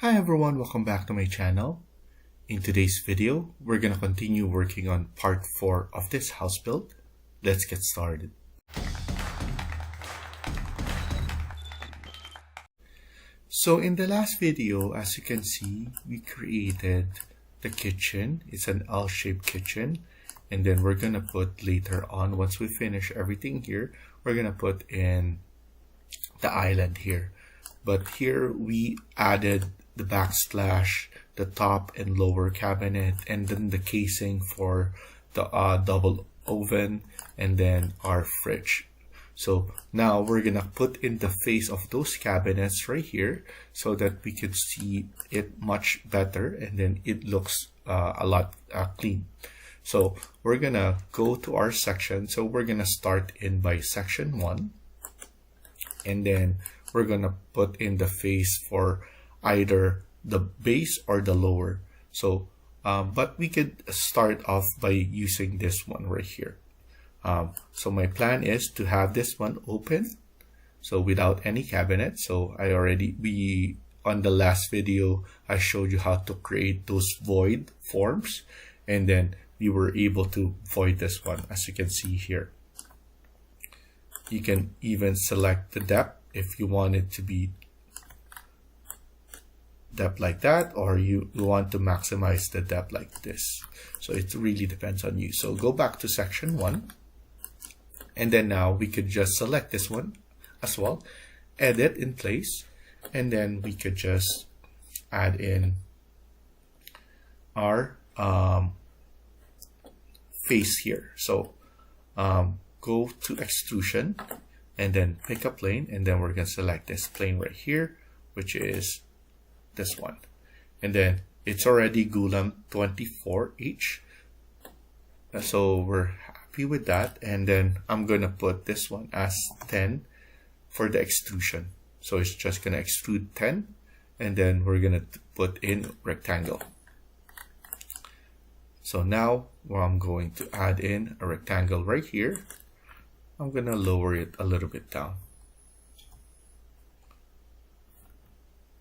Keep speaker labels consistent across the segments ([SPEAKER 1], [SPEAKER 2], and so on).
[SPEAKER 1] Hi everyone, welcome back to my channel. In today's video, we're gonna continue working on part 4 of this house build. Let's get started. So in the last video, as you can see, we created the kitchen. It's an L-shaped kitchen. And then we're gonna put later on, once we finish everything here, we're gonna put in the island here. But here we added the backsplash, the top and lower cabinet, and then the casing for the double oven, and then our fridge. So now we're gonna put in the face of those cabinets right here so that we could see it much better, and then it looks a lot clean. So we're gonna go to our section. So we're gonna start in by section 1, and then we're gonna put in the face for either the base or the lower. So but we could start off by using this one right here. So my plan is to have this one open, so without any cabinet. So on the last video I showed you how to create those void forms, and then we were able to void this one, as you can see here. You can even select the depth if you want it to be depth like that, or you want to maximize the depth like this. So it really depends on you. So go back to section 1, and then now we could just select this one as well, edit in place, and then we could just add in our face here. So go to extrusion and then pick a plane, and then we're going to select this plane right here, which is this one. And then it's already Gulam 24H. So we're happy with that. And then I'm going to put this one as 10 for the extrusion. So it's just going to extrude 10. And then we're going to put in rectangle. So now I'm going to add in a rectangle right here. I'm going to lower it a little bit down.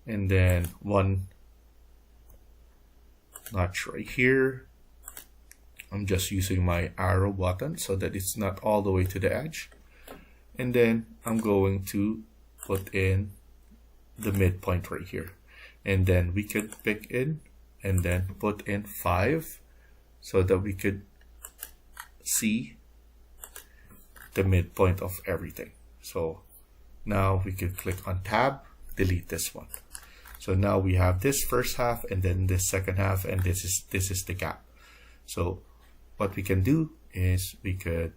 [SPEAKER 1] And then one notch right here. I'm just using my arrow button so that it's not all the way to the edge. And then I'm going to put in the midpoint right here. And then we could pick in and then put in 5 so that we could see the midpoint of everything. So now we could click on tab, delete this one. So now we have this first half and then this second half, and this is the gap. So what we can do is we could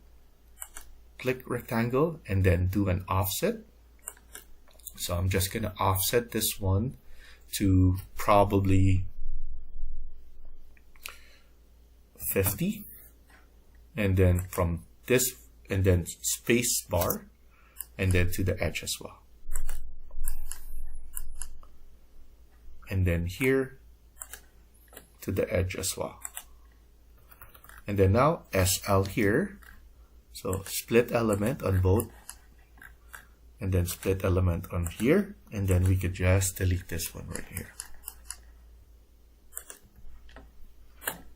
[SPEAKER 1] click rectangle and then do an offset. So I'm just gonna offset this one to probably 50, and then from this, and then space bar, and then to the edge as well. And then here to the edge as well. And then now SL here. So split element on both, and then split element on here, and then we could just delete this one right here.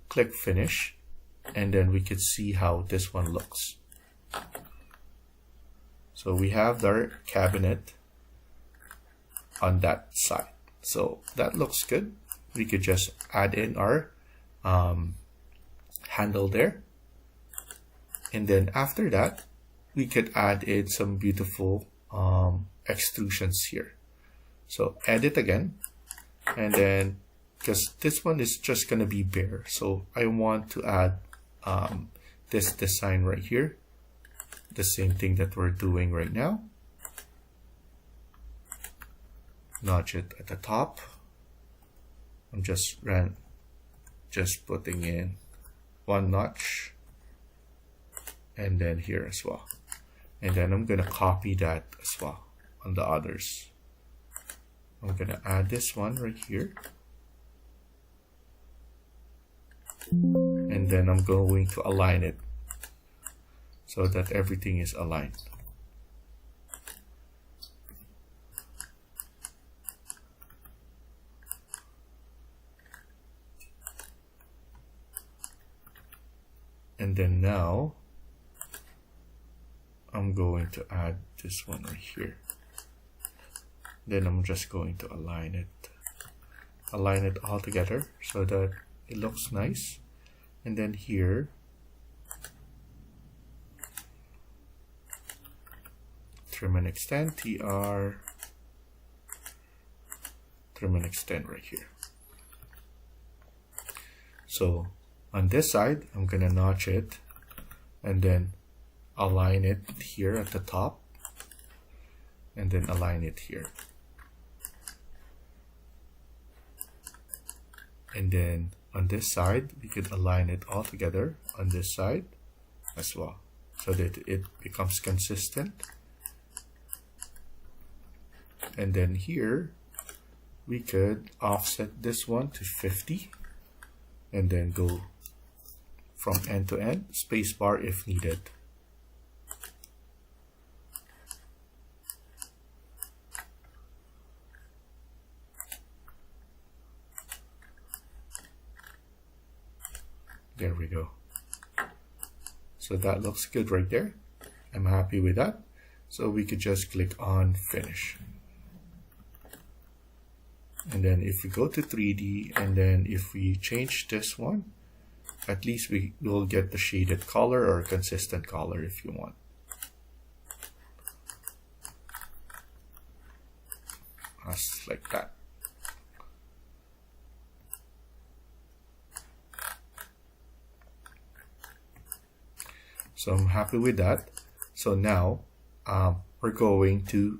[SPEAKER 1] Click finish, and then we could see how this one looks. So we have our cabinet on that side. So that looks good. We could just add in our handle there. And then after that, we could add in some beautiful extrusions here. So edit again. And then, because this one is just going to be bare, so I want to add this design right here. The same thing that we're doing right now. Notch it at the top. I'm just putting in one notch, and then here as well. And then I'm gonna copy that as well on the others. I'm gonna add this one right here, and then I'm going to align it so that everything is aligned. And then now I'm going to add this one right here. Then I'm just going to align it all together so that it looks nice. And then here, trim and extend, TR, trim and extend right here. So on this side, I'm gonna notch it and then align it here at the top and then align it here. And then on this side, we could align it all together on this side as well so that it becomes consistent. And then here, we could offset this one to 50 and then go from end to end, spacebar if needed. There we go. So that looks good right there. I'm happy with that. So we could just click on finish. And then if we go to 3D and then if we change this one, at least we will get the shaded color or consistent color if you want. Just like that. So I'm happy with that. So now we're going to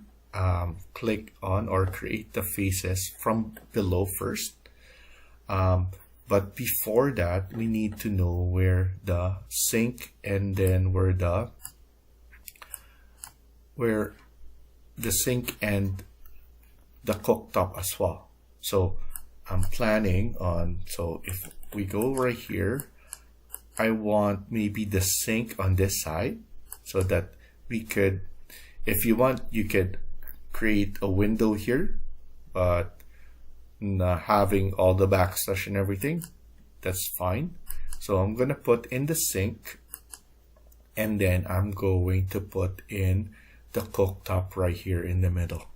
[SPEAKER 1] click on or create the faces from below first. But before that, we need to know where the sink and then where the sink and the cooktop as well. So I'm planning on, so if we go right here, I want maybe the sink on this side so that we could, if you want, you could create a window here, but having all the backslash and everything, that's fine. So I'm going to put in the sink and then I'm going to put in the cooktop right here in the middle.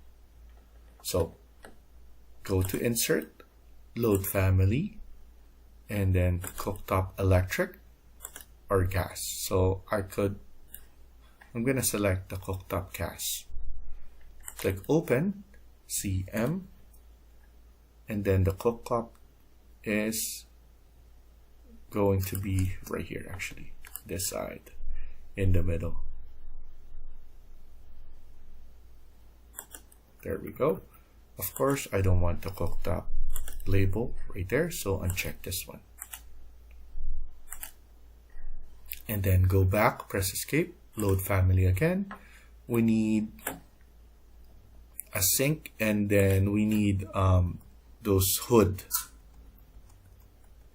[SPEAKER 1] So go to insert, load family, and then cooktop electric or gas. So I'm going to select the cooktop gas. Click open, CM, and then the cooktop is going to be right here, actually, this side in the middle. There we go. Of course, I don't want the cooktop label right there, so uncheck this one. And then go back, press escape, load family again. We need a sink and then we need those hood,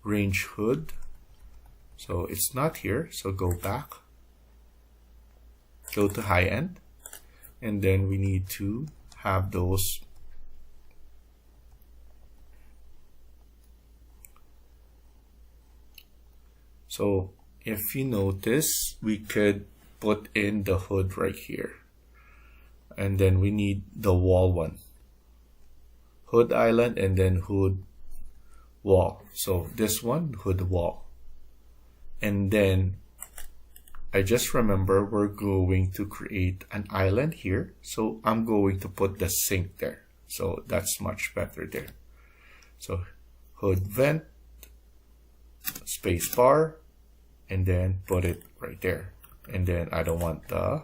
[SPEAKER 1] range hood. So it's not here, so go back, go to high end, and then we need to have those so if you notice, we could put in the hood right here. And then we need the wall one. Hood island and then hood wall. So this one, hood wall. And then I just remember we're going to create an island here. So I'm going to put the sink there. So that's much better there. So hood vent, space bar, and then put it right there. And then I don't want the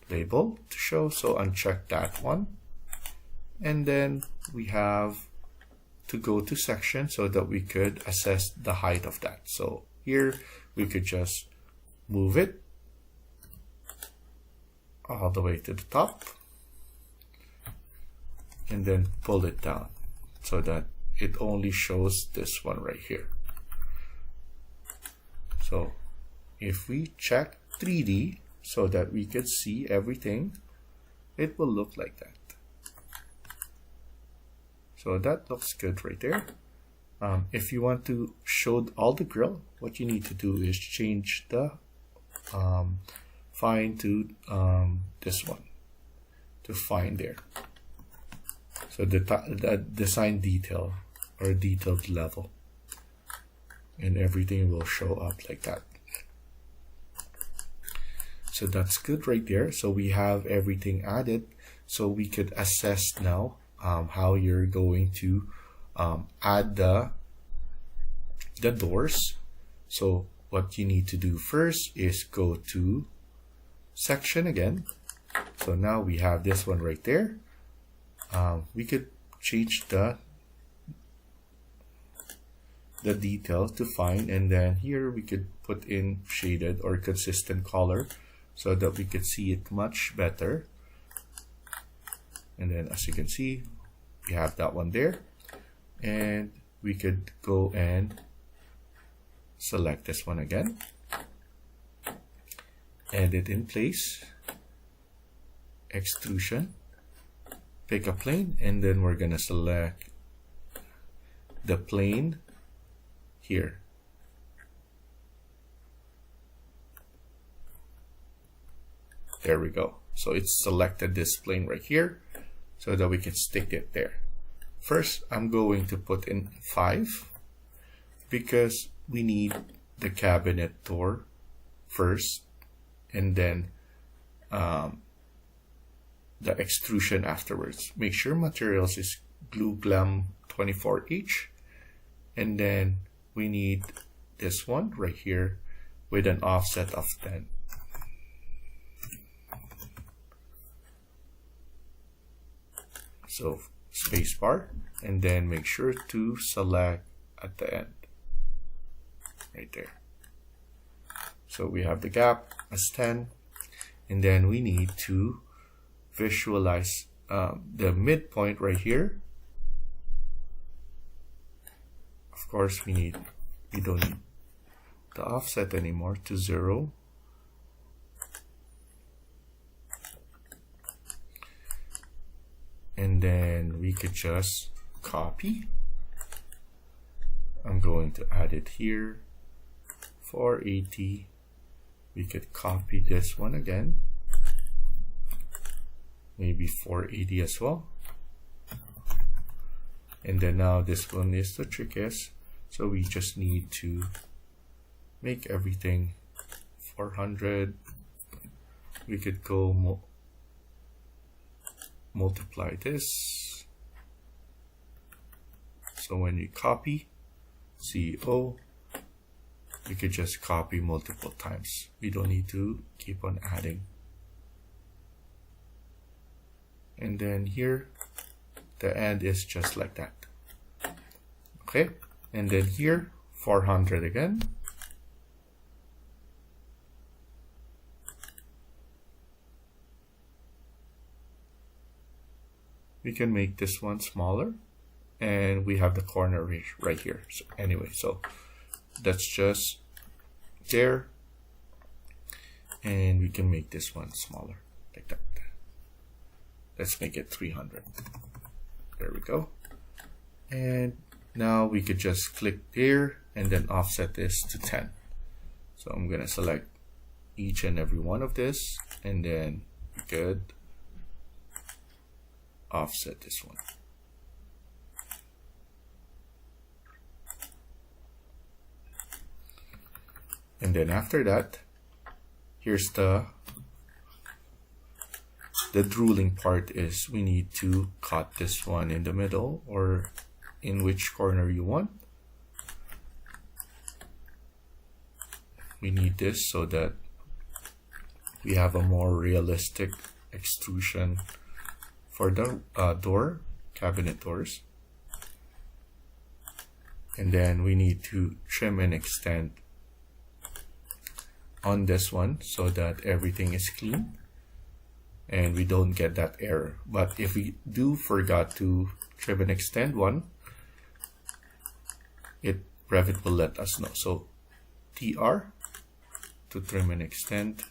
[SPEAKER 1] label to show, so uncheck that one. And then we have to go to section so that we could assess the height of that. So here we could just move it all the way to the top and then pull it down so that it only shows this one right here. So if we check 3D so that we could see everything, it will look like that. So that looks good right there. If you want to show all the grill, what you need to do is change the fine to this one, to fine there. So the design detail or detailed level, and everything will show up like that. So that's good right there. So we have everything added. So we could assess now how you're going to add the doors. So what you need to do first is go to section again. So now we have this one right there. We could change the detail to fine, and then here we could put in shaded or consistent color so that we could see it much better. And then as you can see, we have that one there, and we could go and select this one again, edit in place, extrusion, pick a plane, and then we're gonna select the plane here. There we go. So it's selected this plane right here so that we can stick it there. First, I'm going to put in 5 because we need the cabinet door first, and then the extrusion afterwards. Make sure materials is glue glam 24H, and then we need this one right here with an offset of 10. So spacebar, and then make sure to select at the end right there. So we have the gap as 10, and then we need to visualize the midpoint right here. Of course, we don't need the offset anymore, to 0. And then we could just copy. I'm going to add it here, 480. We could copy this one again, maybe 480 as well. And then now this one is the trickiest, so we just need to make everything 400. We could go multiply this. So when you copy CO, you could just copy multiple times. We don't need to keep on adding. And then here, the end is just like that. Okay, and then here, 400 again. We can make this one smaller, and we have the corner right here. So anyway, so that's just there, and we can make this one smaller like that. Let's make it 300. There we go. And now we could just click there and then offset this to 10. So I'm gonna select each and every one of this, and then we could offset this one. And then after that, here's the drooling part is we need to cut this one in the middle or in which corner you want. We need this so that we have a more realistic extrusion for the cabinet doors. And then we need to trim and extend on this one so that everything is clean and we don't get that error. But if we do forgot to trim and extend one, Revit will let us know. So TR to trim and extend,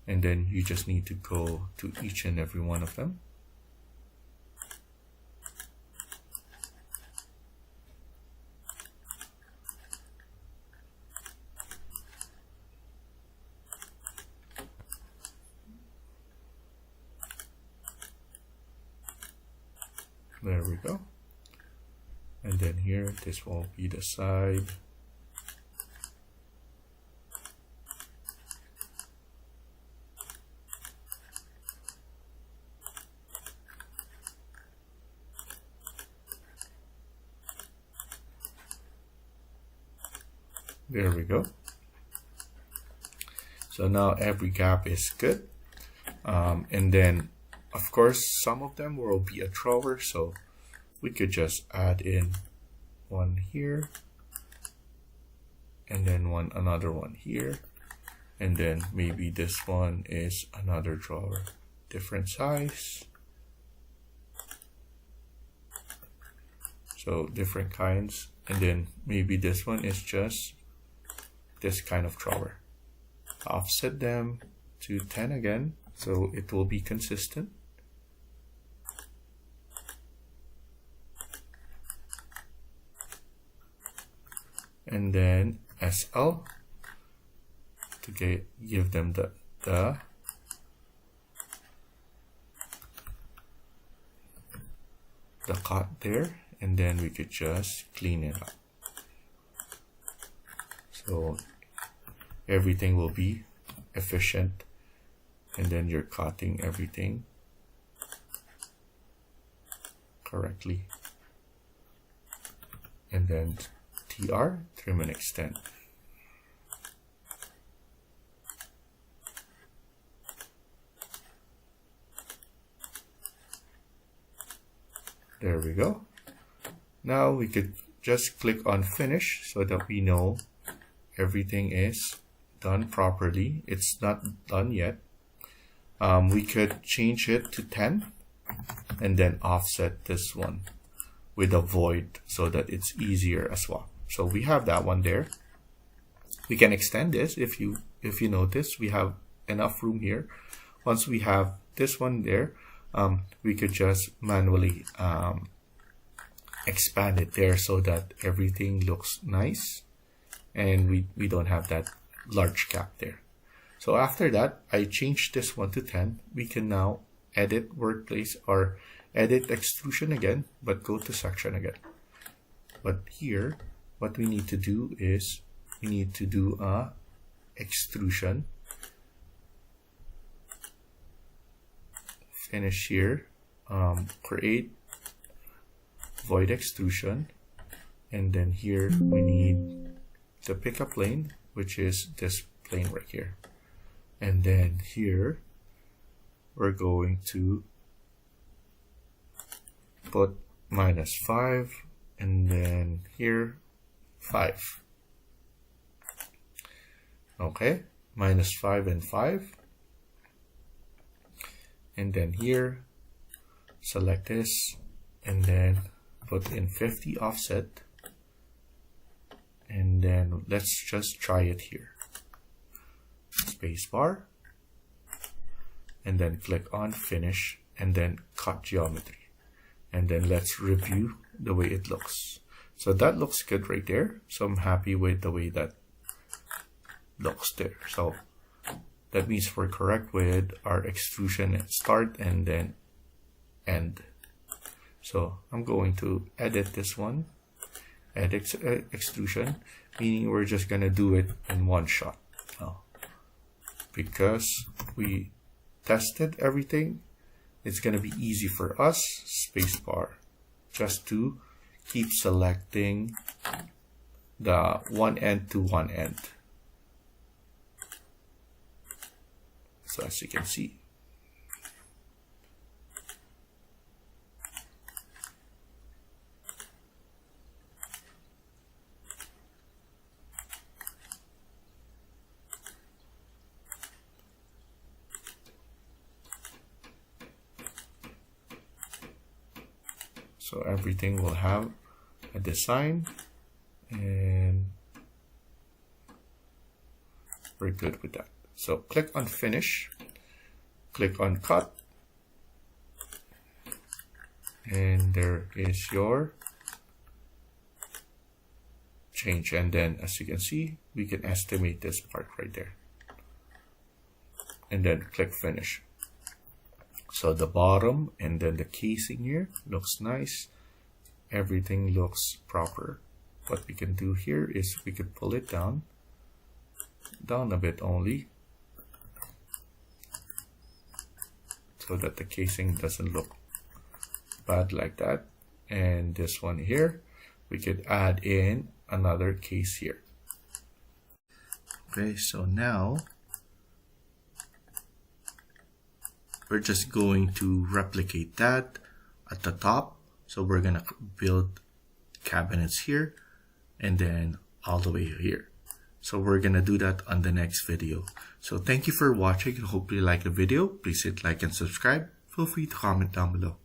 [SPEAKER 1] and then you just need to go to each and every one of them. There we go. And then here, this will be the side. There we go. So now every gap is good. And then, of course, some of them will be a drawer, so we could just add in one here, and then another one here, and then maybe this one is another drawer, different size. So different kinds, and then maybe this one is just this kind of drawer. Offset them to 10 again, so it will be consistent. And then SL to give them the cut there, and then we could just clean it up. So everything will be efficient, and then you're cutting everything correctly. And then TR, trim and extend. There we go. Now we could just click on finish so that we know everything is done properly. It's not done yet. We could change it to 10 and then offset this one with a void so that it's easier as well. So we have that one there. We can extend this. If you notice, we have enough room here. Once we have this one there, we could just manually expand it there so that everything looks nice, and we don't have that large gap there. So after that, I changed this one to 10. We can now edit workplace or edit extrusion again, but go to section again. But here, what we need to do is we need to do a extrusion. Finish here, create void extrusion, and then here we need to pick a plane, which is this plane right here. And then here we're going to put -5, and then here 5. Okay, -5 and 5. And then here select this and then put in 50 offset, and then let's just try it here. Spacebar, and then click on finish, and then cut geometry, and then let's review the way it looks. So that looks good right there. So I'm happy with the way that looks there. So that means we're correct with our extrusion at start and then end. So I'm going to edit this one, edit extrusion, meaning we're just gonna do it in one shot now. Because we tested everything, it's gonna be easy for us, spacebar, just to keep selecting the one end to one end. So as you can see, so everything will have a design, and we're good with that. So click on finish, click on cut, and there is your change. And then as you can see, we can estimate this part right there, and then click finish. So the bottom and then the casing here looks nice. Everything looks proper. What we can do here is we could pull it down a bit only, so that the casing doesn't look bad like that. And this one here, we could add in another case here. Okay, so now we're just going to replicate that at the top. So we're gonna build cabinets here and then all the way here. So we're gonna do that on the next video. So thank you for watching. I hope you like the video. Please hit like and subscribe. Feel free to comment down below.